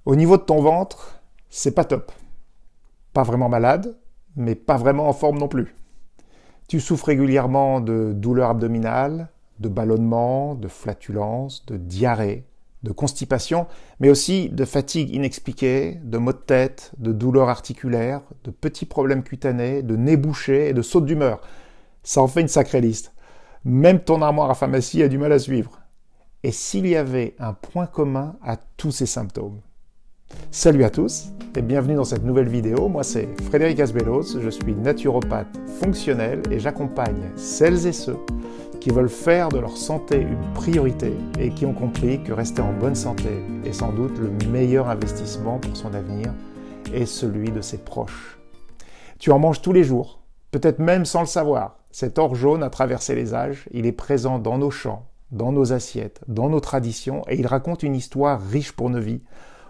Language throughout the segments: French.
Au niveau de ton ventre, c'est pas top. Pas vraiment malade, mais pas vraiment en forme non plus. Tu souffres régulièrement de douleurs abdominales, de ballonnements, de flatulences, de diarrhée, de constipation, mais aussi de fatigue inexpliquée, de maux de tête, de douleurs articulaires, de petits problèmes cutanés, de nez bouché et de sautes d'humeur. Ça en fait une sacrée liste. Même ton armoire à pharmacie a du mal à suivre. Et s'il y avait un point commun à tous ces symptômes? Salut à tous et bienvenue dans cette nouvelle vidéo. Moi c'est Frédéric Asbelos, je suis naturopathe fonctionnel et j'accompagne celles et ceux qui veulent faire de leur santé une priorité et qui ont compris que rester en bonne santé est sans doute le meilleur investissement pour son avenir et celui de ses proches. Tu en manges tous les jours, peut-être même sans le savoir. Cet or jaune a traversé les âges, il est présent dans nos champs, dans nos assiettes, dans nos traditions et il raconte une histoire riche pour nos vies.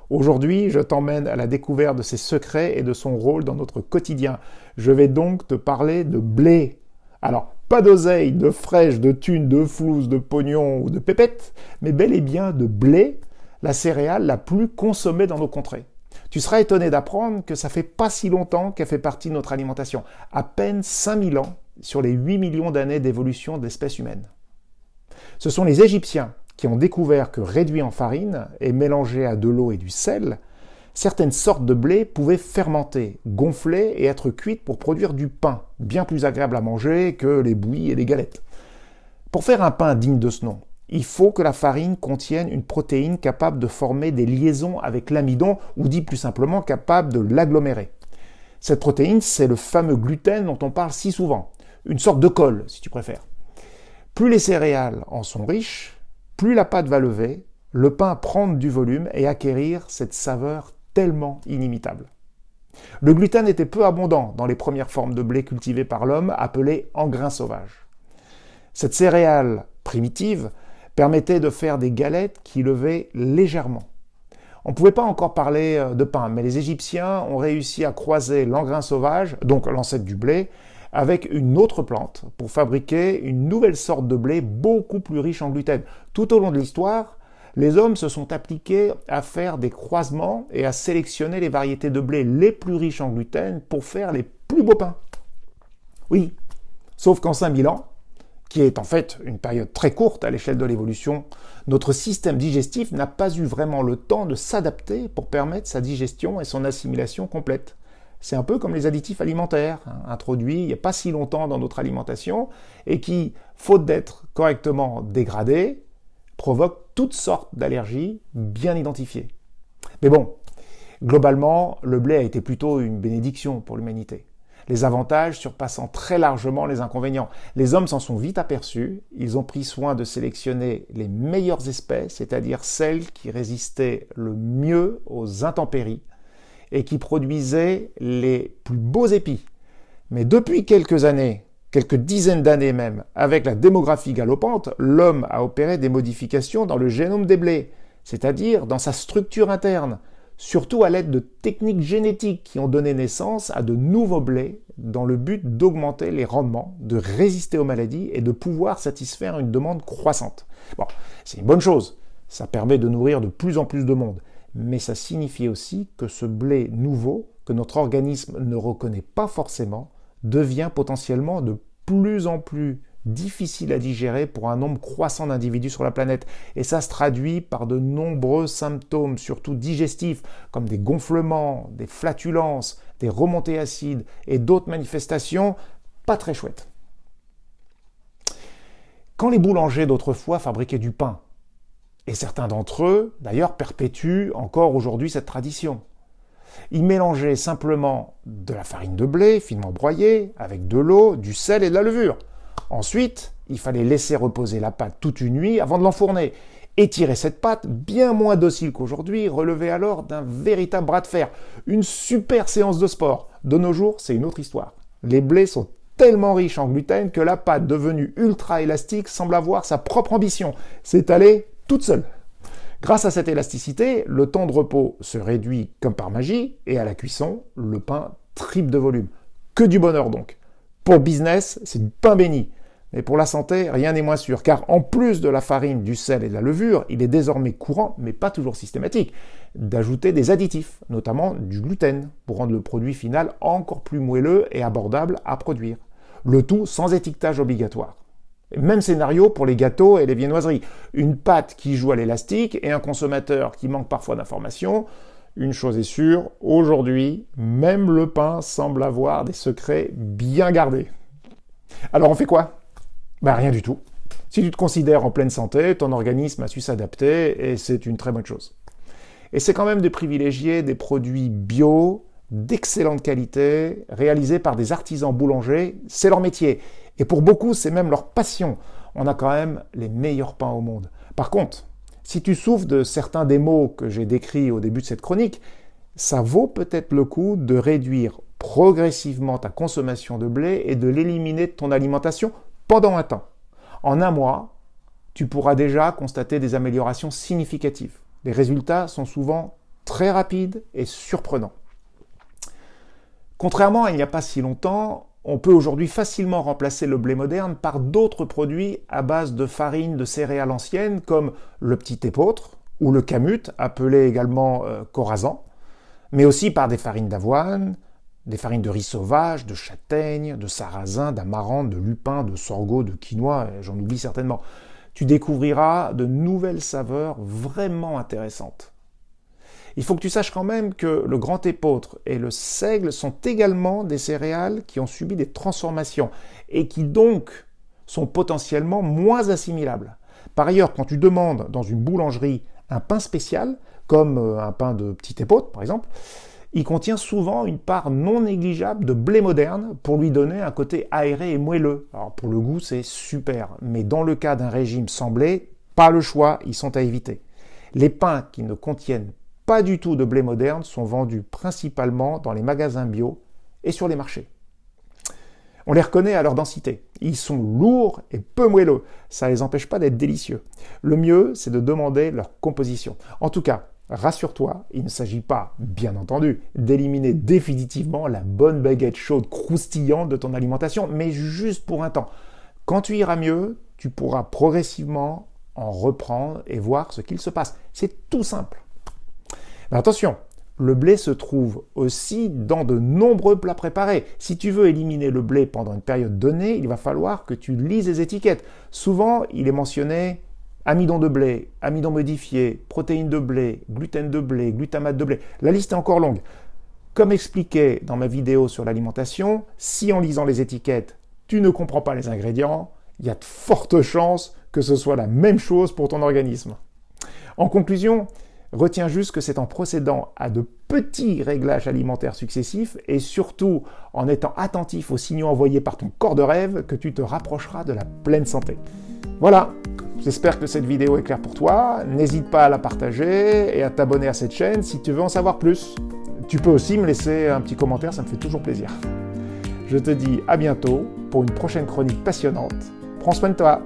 Aujourd'hui, je t'emmène à la découverte de ses secrets et de son rôle dans notre quotidien. Je vais donc te parler de blé. Alors, pas d'oseille, de fraîche, de thunes, de flouze, de pognon ou de pépettes, mais bel et bien de blé, la céréale la plus consommée dans nos contrées. Tu seras étonné d'apprendre que ça fait pas si longtemps qu'elle fait partie de notre alimentation. À peine 5000 ans sur les 8 millions d'années d'évolution de l'espèce humaine. Ce sont les Égyptiens qui ont découvert que réduit en farine et mélangé à de l'eau et du sel, certaines sortes de blé pouvaient fermenter, gonfler et être cuites pour produire du pain, bien plus agréable à manger que les bouillies et les galettes. Pour faire un pain digne de ce nom, il faut que la farine contienne une protéine capable de former des liaisons avec l'amidon, ou dit plus simplement capable de l'agglomérer. Cette protéine, c'est le fameux gluten dont on parle si souvent, une sorte de colle si tu préfères. Plus les céréales en sont riches, plus la pâte va lever, le pain prendre du volume et acquérir cette saveur tellement inimitable. Le gluten était peu abondant dans les premières formes de blé cultivées par l'homme, appelées engrains sauvages. Cette céréale primitive permettait de faire des galettes qui levaient légèrement. On ne pouvait pas encore parler de pain, mais les Égyptiens ont réussi à croiser l'engrain sauvage, donc l'ancêtre du blé, avec une autre plante pour fabriquer une nouvelle sorte de blé beaucoup plus riche en gluten. Tout au long de l'histoire, les hommes se sont appliqués à faire des croisements et à sélectionner les variétés de blé les plus riches en gluten pour faire les plus beaux pains. Oui, sauf qu'en 5000 ans, qui est en fait une période très courte à l'échelle de l'évolution, notre système digestif n'a pas eu vraiment le temps de s'adapter pour permettre sa digestion et son assimilation complète. C'est un peu comme les additifs alimentaires, introduits il n'y a pas si longtemps dans notre alimentation et qui, faute d'être correctement dégradés, provoquent toutes sortes d'allergies bien identifiées. Mais bon, globalement, le blé a été plutôt une bénédiction pour l'humanité. Les avantages surpassant très largement les inconvénients. Les hommes s'en sont vite aperçus, ils ont pris soin de sélectionner les meilleures espèces, c'est-à-dire celles qui résistaient le mieux aux intempéries, et qui produisait les plus beaux épis. Mais depuis quelques années, quelques dizaines d'années même, avec la démographie galopante, l'homme a opéré des modifications dans le génome des blés, c'est-à-dire dans sa structure interne, surtout à l'aide de techniques génétiques qui ont donné naissance à de nouveaux blés dans le but d'augmenter les rendements, de résister aux maladies et de pouvoir satisfaire une demande croissante. Bon, c'est une bonne chose, ça permet de nourrir de plus en plus de monde. Mais ça signifie aussi que ce blé nouveau, que notre organisme ne reconnaît pas forcément, devient potentiellement de plus en plus difficile à digérer pour un nombre croissant d'individus sur la planète. Et ça se traduit par de nombreux symptômes, surtout digestifs, comme des gonflements, des flatulences, des remontées acides et d'autres manifestations pas très chouettes. Quand les boulangers d'autrefois fabriquaient du pain, et certains d'entre eux, d'ailleurs, perpétuent encore aujourd'hui cette tradition. Ils mélangeaient simplement de la farine de blé, finement broyée, avec de l'eau, du sel et de la levure. Ensuite, il fallait laisser reposer la pâte toute une nuit avant de l'enfourner. Étirer cette pâte, bien moins docile qu'aujourd'hui, relevait alors d'un véritable bras de fer. Une super séance de sport. De nos jours, c'est une autre histoire. Les blés sont tellement riches en gluten que la pâte devenue ultra élastique semble avoir sa propre ambition. S'étaler toute seule. Grâce à cette élasticité, le temps de repos se réduit comme par magie et à la cuisson, le pain triple de volume. Que du bonheur donc. Pour le business, c'est du pain béni. Mais pour la santé, rien n'est moins sûr, car en plus de la farine, du sel et de la levure, il est désormais courant, mais pas toujours systématique, d'ajouter des additifs, notamment du gluten, pour rendre le produit final encore plus moelleux et abordable à produire. Le tout sans étiquetage obligatoire. Même scénario pour les gâteaux et les viennoiseries. Une pâte qui joue à l'élastique et un consommateur qui manque parfois d'informations. Une chose est sûre, aujourd'hui, même le pain semble avoir des secrets bien gardés. Alors on fait quoi ? Ben rien du tout. Si tu te considères en pleine santé, ton organisme a su s'adapter et c'est une très bonne chose. Et c'est quand même de privilégier des produits bio, d'excellente qualité, réalisés par des artisans boulangers, c'est leur métier. Et pour beaucoup, c'est même leur passion. On a quand même les meilleurs pains au monde. Par contre, si tu souffres de certains des maux que j'ai décrits au début de cette chronique, ça vaut peut-être le coup de réduire progressivement ta consommation de blé et de l'éliminer de ton alimentation pendant un temps. En un mois, tu pourras déjà constater des améliorations significatives. Les résultats sont souvent très rapides et surprenants. Contrairement à il n'y a pas si longtemps, on peut aujourd'hui facilement remplacer le blé moderne par d'autres produits à base de farine de céréales anciennes comme le petit épeautre ou le kamut, appelé également corazan, mais aussi par des farines d'avoine, des farines de riz sauvage, de châtaigne, de sarrasin, d'amarante, de lupin, de sorgho, de quinoa, et j'en oublie certainement. Tu découvriras de nouvelles saveurs vraiment intéressantes. Il faut que tu saches quand même que le grand épeautre et le seigle sont également des céréales qui ont subi des transformations et qui donc sont potentiellement moins assimilables. Par ailleurs, quand tu demandes dans une boulangerie un pain spécial, comme un pain de petit épeautre par exemple, il contient souvent une part non négligeable de blé moderne pour lui donner un côté aéré et moelleux. Alors pour le goût, c'est super, mais dans le cas d'un régime sans blé, pas le choix, ils sont à éviter. Les pains qui ne contiennent pas du tout de blé moderne sont vendus principalement dans les magasins bio et sur les marchés. On les reconnaît à leur densité. Ils sont lourds et peu moelleux. Ça ne les empêche pas d'être délicieux. Le mieux, c'est de demander leur composition. En tout cas, rassure-toi, il ne s'agit pas, bien entendu, d'éliminer définitivement la bonne baguette chaude croustillante de ton alimentation, mais juste pour un temps. Quand tu iras mieux, tu pourras progressivement en reprendre et voir ce qu'il se passe. C'est tout simple. Mais attention, le blé se trouve aussi dans de nombreux plats préparés. Si tu veux éliminer le blé pendant une période donnée, il va falloir que tu lises les étiquettes. Souvent, il est mentionné amidon de blé, amidon modifié, protéines de blé, glutamate de blé. La liste est encore longue. Comme expliqué dans ma vidéo sur l'alimentation, si en lisant les étiquettes, tu ne comprends pas les ingrédients, il y a de fortes chances que ce soit la même chose pour ton organisme. En conclusion, retiens juste que c'est en procédant à de petits réglages alimentaires successifs et surtout en étant attentif aux signaux envoyés par ton corps de rêve que tu te rapprocheras de la pleine santé. Voilà, j'espère que cette vidéo est claire pour toi. N'hésite pas à la partager et à t'abonner à cette chaîne si tu veux en savoir plus. Tu peux aussi me laisser un petit commentaire, ça me fait toujours plaisir. Je te dis à bientôt pour une prochaine chronique passionnante. Prends soin de toi.